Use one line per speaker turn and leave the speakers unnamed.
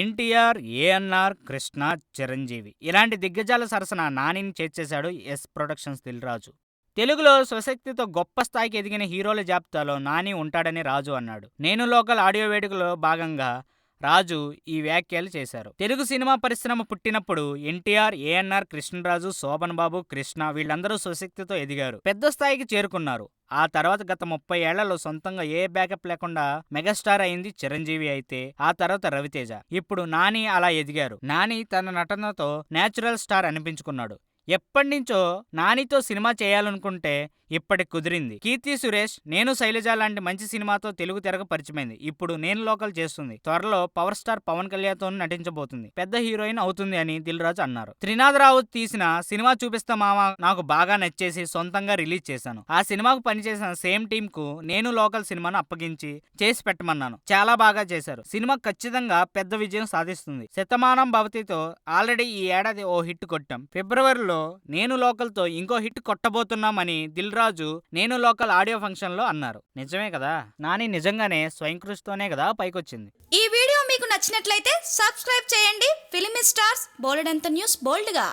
NTR, ANR, Krishna, Chiranjeevi ఇలాంటి దిగ్గజాల సరసన నానిని చేర్చేశాడు ఎస్ ప్రొడక్షన్స్ దిల్ రాజు. తెలుగులో స్వశక్తితో గొప్ప స్థాయికి ఎదిగిన హీరోల జాబితాలో నాని ఉంటాడని రాజు అన్నాడు. నేను లోకల్ ఆడియో వేడుకలో భాగంగా రాజు ఈ వ్యాఖ్యలు చేశారు. తెలుగు సినిమా పరిశ్రమ పుట్టినప్పుడు ఎన్టీఆర్, ఏఎన్నార్, కృష్ణరాజు, శోభన్ బాబు, కృష్ణ వీళ్ళందరూ స్వశక్తితో ఎదిగారు, పెద్ద స్థాయికి చేరుకున్నారు. ఆ తర్వాత గత 30 ఏళ్లలో సొంతంగా ఏ బ్యాకప్ లేకుండా మెగాస్టార్ అయింది చిరంజీవి అయితే ఆ తర్వాత రవితేజ. ఇప్పుడు నాని అలా ఎదిగారు. నాని తన నటనతో నేచురల్ స్టార్ అనిపించుకున్నాడు. ఎప్పటినుంచో నానితో సినిమా చేయాలనుకుంటే ఇప్పటికి కుదిరింది. కీర్తి సురేష్, నేను శైలజ లాంటి మంచి సినిమాతో తెలుగు తెరకు పరిచయమైంది. ఇప్పుడు నేను లోకల్ చేస్తుంది. త్వరలో పవర్ స్టార్ పవన్ కళ్యాణ్ తో నటించబోతుంది. పెద్ద హీరోయిన్ అవుతుంది అని దిల్ రాజు అన్నారు. త్రినాథరావు తీసిన సినిమా చూపిస్తా మామ నాకు బాగా నచ్చేసి సొంతంగా రిలీజ్ చేశాను. ఆ సినిమాకు పనిచేసిన సేమ్ టీమ్ కు నేను లోకల్ సినిమాను అప్పగించి చేసి పెట్టమన్నాను. చాలా బాగా చేశారు. సినిమా ఖచ్చితంగా పెద్ద విజయం సాధిస్తుంది. శతమానం భవతితో ఆల్రెడీ ఈ ఏడాది ఓ హిట్ కొట్టాం. ఫిబ్రవరిలో నేను లోకల్ తో ఇంకో హిట్ కొట్టబోతున్నామని దిల్ రాజు నేను లోకల్ ఆడియో ఫంక్షన్ లో అన్నారు. నిజమే కదా, నాని నిజంగానే స్వయం కృషితోనే కదా పైకొచ్చింది.
ఈ వీడియో మీకు నచ్చినట్లయితే సబ్స్క్రైబ్ చేయండి. ఫిలిమి స్టార్స్ బోలెడంత న్యూస్ బోల్డ్ గా.